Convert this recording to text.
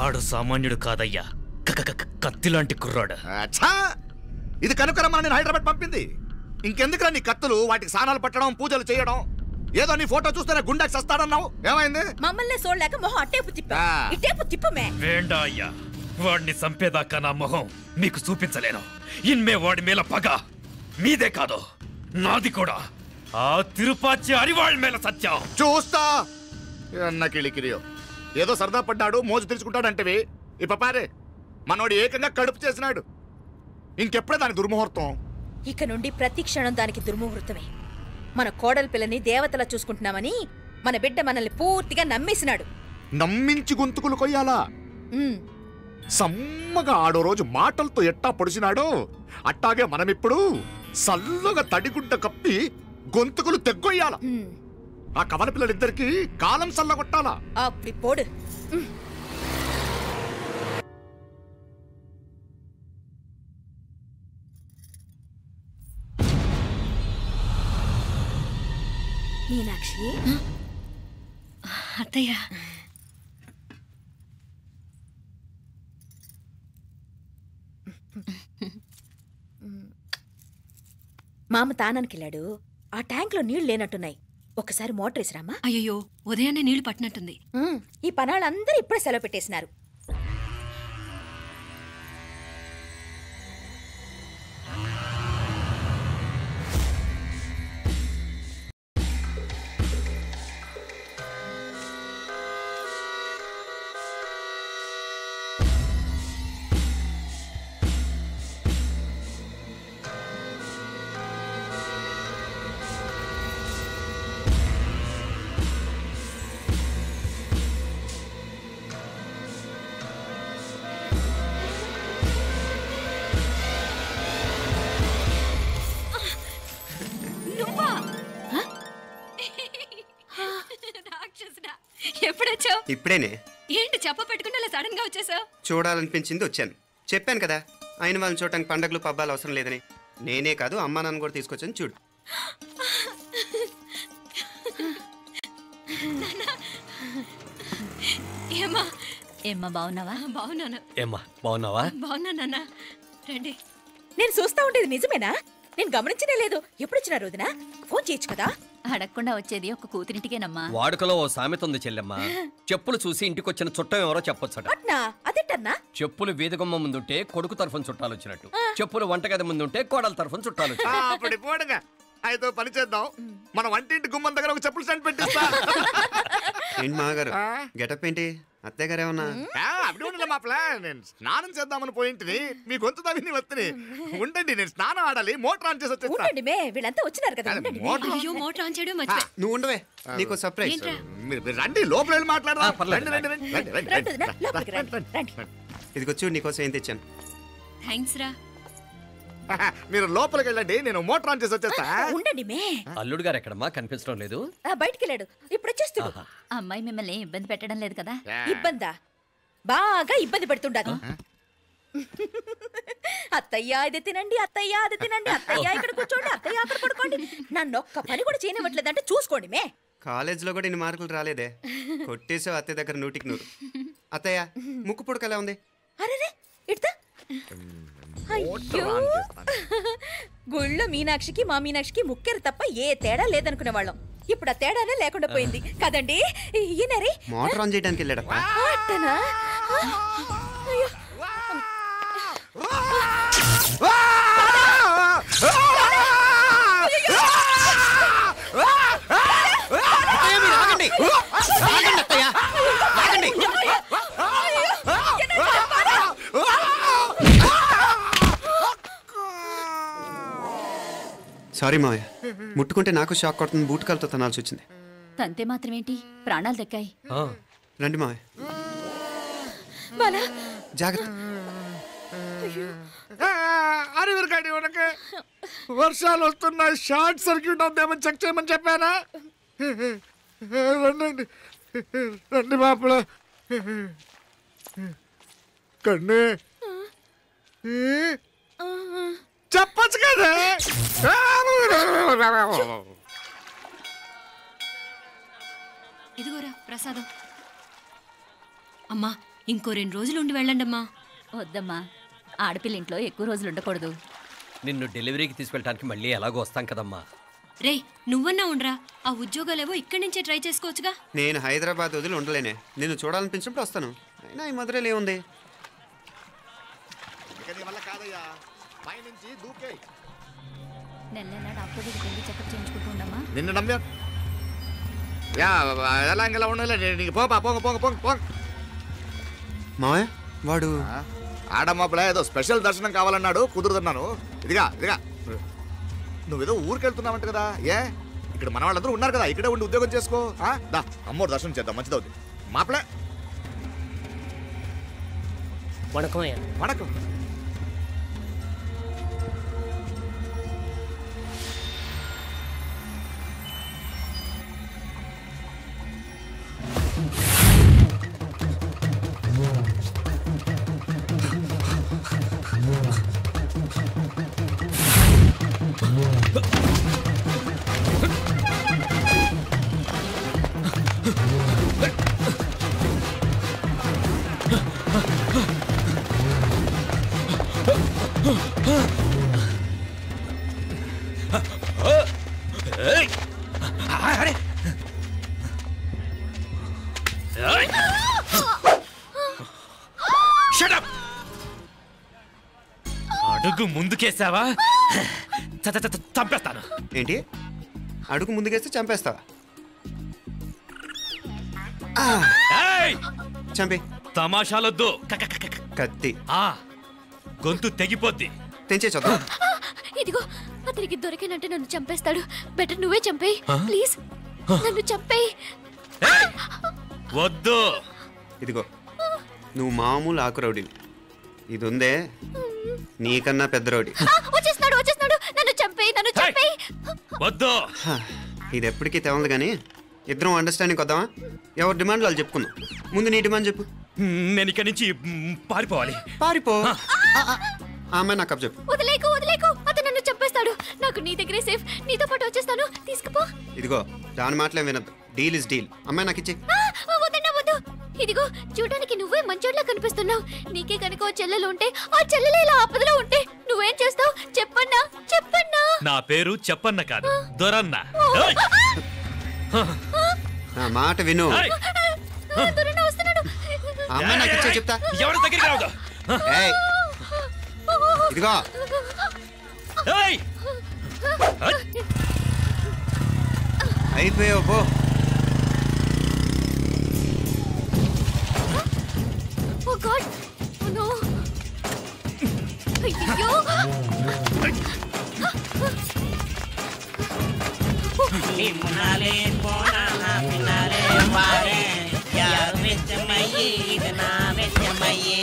ఆడు సామాన్యుడు కాదయ్యా, కత్తిలాంటి కుర్రాడు. ఇది కనుకరమ్మని నేను హైదరాబాద్ పంపింది. ఇంకెందుకురా నీ కత్తులు, వాటికి స్నానాలు పట్టడం, పూజలు చేయడం? ఏదో నీ ఫోటో చూస్తేనే గుండెకి సస్తాడన్నావు, ఏమైంది? మమ్మల్ని చూడలేక మొహం అట్టేపు తిప్పా, ఇట్టేపు తిప్పమే. వేండా అయ్యా, వాడిని చంపేదాకా నా మొహం మీకు చూపించలేను. ఇన్మే వాడి మేల పగ మీదే కాదు, నాది కూడా. ఆ తిరుపాచి అరివాళ్ళ మేల సత్యం చూస్తా. కిళికిరియో ఏదో సరదా పడ్డాడు, మోజు తెలుసుకుంటాడంటవి. ఈ పపారే మనోడు ఏకంగా కడుపు చేసినాడు. ఇంకెప్పుడే దాని దుర్ముహూర్తం. ఇక నుండి ప్రతి క్షణం దానికి దుర్ముహూర్తమే. మన కోడలి పిల్లని దేవతలా చూసుకుంటున్నామని మన బిడ్డ మనల్ని పూర్తిగా నమ్మేసినాడు. నమ్మించి గొంతుకులు కొయ్యాలా? సమ్మగా ఆడో రోజు మాటలతో ఎట్టా పొడిచినాడో అట్టాగే మనమిప్పుడు సల్లుగా తడిగుడ్డ కప్పి గొంతుకులు తెగ్గొయ్యాల. ఆ కవల పిల్లలిద్దరికి కాలం సల్లగొట్టాలా. అప్పుడు పోడు. మీనాక్షి, అత్తయ్య, మామ తానానికి వెళ్ళాడు. ఆ ట్యాంక్ లో నీళ్లు లేనట్టున్నాయి. ఒకసారి మోటార్ వేసిరామా. అయ్యో, ఉదయాన్నే నీళ్లు పట్టినట్టుంది. ఈ పనాళ్ళందరూ ఇప్పుడే సెలవు పెట్టేసినారు. ఇప్పుడేనే. ఏంటి చెప్ప పెట్టుకుంటే అలా సడన్ గా వచ్చేసావు? చూడాలనిపించింది వచ్చాను. చెప్పాను కదా, ఆయన వాళ్ళని చూడటానికి పండగలు పబ్బాలు అవసరం లేదని. నేనే కాదు, అమ్మా నాన్న కూడా తీసుకొచ్చాను. చూడు. ఏమ్మా బాగున్నావా? బాగున్నాను. ఏమ్మా బాగున్నావా? బాగున్నా నాన్న. రండి. నేను చూస్తా ఉండేది నిజమేనా? నేను గమనించనే లేదు. ఎప్పుడొచ్చినా రోజున ఫోన్ చేయొచ్చు కదా. అడగకుండా వచ్చేది ఒక కూతురింటికేనమ్మా. వాడుకలో ఓ సామెత ఉంది చెల్లెమ్మ, చెప్పులు చూసి ఇంటికొచ్చిన చుట్టం ఎవరో చెప్పొచ్చట. అదేటన్నా? చెప్పులు వీధగుమ్మ ముందుంటే కొడుకు తరఫున చుట్టాలు వచ్చినట్టు, చెప్పులు వంటగది ముందుంటే కోడల తరఫున చుట్టాలు వచ్చినట్టు. అయితే పని చేద్దాం, మన వంటింటి గుమ్మం దగ్గర ఒక చెప్పులు స్టాండ్ పెట్టిస్తా. ఏంటి మామగారు గెటప్ ఏంటి? అత్తయ్య గారు ఏమన్నా? మా ప్లాన్, నేను స్నానం చేద్దామని పోయింటిని, మీ గొంతు తవ్వి వస్తుంది. ఉండండి, నేను స్నానం ఆడాలి, మోటార్ ఆన్ చేసి వచ్చేస్తాను. వీళ్ళంతా వచ్చినారు కదా. మోటార్ ఆన్ చేయడం నువ్వు ఉండవే, నీకు సర్ప్రైజ్. రండి, లోపల వెళ్ళి మాట్లాడదాం. ఇదిగో చూడు, నీకోసం ఏం తెచ్చాను. థ్యాంక్స్ రా. మీరు లోపలికి వెళ్ళండి, నేను మోటార్ ఆన్ చేసి వచ్చేస్తా. ఉండండి మే. అల్లుడు గారు ఎక్కడమ్మా? కనిపించడం లేదు. బయటికి వెళ్ళాడు, ఇప్పుడు వచ్చేస్తాడు. అమ్మాయి మిమ్మల్ని ఇబ్బంది పెట్టడం లేదు కదా? ఇబ్బందా? బాగా ఇబ్బంది పెడుతుండదు. అత్తయ్య ఇది తినండి, అత్తయ్య అది తినండి, అత్తయ్య ఇక్కడ కూర్చోండి, అత్తయ్య అక్కడ పడుకోండి. నన్ను ఒక్క పని కూడా చేయనివ్వట్లేదంటే చూసుకోండి మే. కాలేజీలో కూడా ఇన్ని మార్కులు రాలేదే, కొట్టేసావు అత్తయ్య దగ్గర 100కి 100. అత్తయ్య ముక్కు పుడక ఎలా ఉంది? అరే ఇడతా. అయ్యో, గుళ్ళో మీనాక్షికి మా మీనాక్షికి ముక్కెరు తప్ప ఏ తేడా లేదనుకునే వాళ్ళం. ఇప్పుడు ఆ తేడానే లేకుండా పోయింది కదండి. ఈయనరే మోటార్ ఆన్ చేయడానికి వెళ్ళాడప్ప. సారీ మావయ్య, ముట్టుకుంటే నాకు షాక్ కొడుతుంది, బూటకాలతో తనాల్సి వచ్చింది. తంతే మాత్రమేంటి, ప్రాణాలు దక్కాయి. రండి మావయ్య, జాగ్రత్త. అరివిరకండి, వర్షాలు వస్తున్నాయి, షార్ట్ సర్క్యూట్ అవుతామని చెక్ చేయమని చెప్పానా? రండి రండి మాపల. కన్నే చెప్పచ్చు కదా. ఇదిగోరా ప్రసాదం. అమ్మా, ఇంకో 2 రోజులు ఉండి వెళ్ళండమ్మా. వద్దమ్మా, ఆడపిల్ల ఇంట్లో ఎక్కువ రోజులు ఉండకూడదు. నిన్ను డెలివరీకి తీసుకెళ్ళడానికి మళ్ళీ ఎలాగో వస్తాం కదమ్మా. రే నువ్వన్నా ఉండరా, ఆ ఉద్యోగాలేవో ఇక్కడి నుంచే ట్రై చేసుకోవచ్చుగా. నేను హైదరాబాద్ వదిలి ఉండలేనే. నిన్ను చూడాలనిపించినప్పుడు వస్తాను. అయినా ఈ మధురలో ఏముంది? నెల నెల డాక్టర్ దగ్గరికి వెళ్ళి చెకప్ చేయించుకుంటూ ఉండమ్మా. నిన్ను నమ్మా ఎలా ఇంకెలా ఉండలే నీకు పోపా పోంగ పోంగ పోంగ పోంగ. మావయ్య వాడు ఆడమ్మప్పుడే ఏదో స్పెషల్ దర్శనం కావాలన్నాడు, కుదురుతున్నాను. ఇదిగా ఇదిగా నువ్వేదో ఊరికెళ్తున్నావంట కదా, ఏ ఇక్కడ మన వాళ్ళందరూ ఉన్నారు కదా, ఇక్కడే ఉండి ఉద్యోగం చేసుకో. దా అమ్మోరు దర్శనం చేద్దాం, మంచిదవుతుంది. మాపలే వణకం. అడుగు ముందుకేసావా చంపేస్తాను. ఏంటి? అడుగు ముందుకేస్తే చంపేస్తావా? చంపి. తమాషాలొద్దు. కత్తి గొంతు తెగిపోద్ది. తెంచే చూద్దాం. ఇదిగో అతనికి దొరికినంటే నన్ను చంపేస్తాడు. బెటర్ నువ్వే చంపేయి ప్లీజ్, నన్ను చంపేయి. వద్దు. ఇదిగో నువ్వు మామూలు ఆకు రౌడీవి, ఇది ఉందే నీకన్నా పెద్ద రౌడీ. వచ్చేస్తున్నాడు, నన్ను చంపేయి, నన్ను చంపేయి. వద్దు. ఇది ఎప్పటికీ తెవలదు కానీ ఇద్దరం అండర్స్టాండింగ్ వద్దామా? ఎవరి డిమాండ్ వాళ్ళు చెప్పుకుందాం. ముందు నీ డిమాండ్ చెప్పు. నేను ఇక్కడి నుంచి పారిపోవాలి. పారిపో. అమ్మాయి నాకు చెప్పు. వదిలేకు, అతను నన్ను చంపేస్తాడు. నాకు నీ దగ్గరే సేఫ్, నీతో పాటు వచ్చేస్తాను, తీసుకుపో. ఇదిగో దాని మాటలే వినద్దు. Deal is deal. అమ్మాయి నాకు ఇచ్చే. వద్దు. ఇదిగో చూడడానికి నువ్వే మంచోడ్లా కనిపిస్తున్నావు. నీకే కనుక ఓ చెల్లెలు ఉంటే, ఆ చెల్లెలు ఇలా ఆపదలో ఉంటే నువ్వేం చేస్తావు? చెప్పన్నా. నా పేరు చెప్పన్న కాదు, దొరన్న. నా మాట విను. దొరన్న వస్తున్నాడు. అమ్మాయి నాకు ఇచ్చే చెప్తా. ఎవరి దగ్గరికి రావద్దు. ఇదిగో అయిపోయావు పో. Oh God! Oh no! అయ్యో! నిన్నాలే పోనా పిన్నాలే వారే యార్ వెచ్చమయ్యే ఇది నా వెచ్చమయ్యే.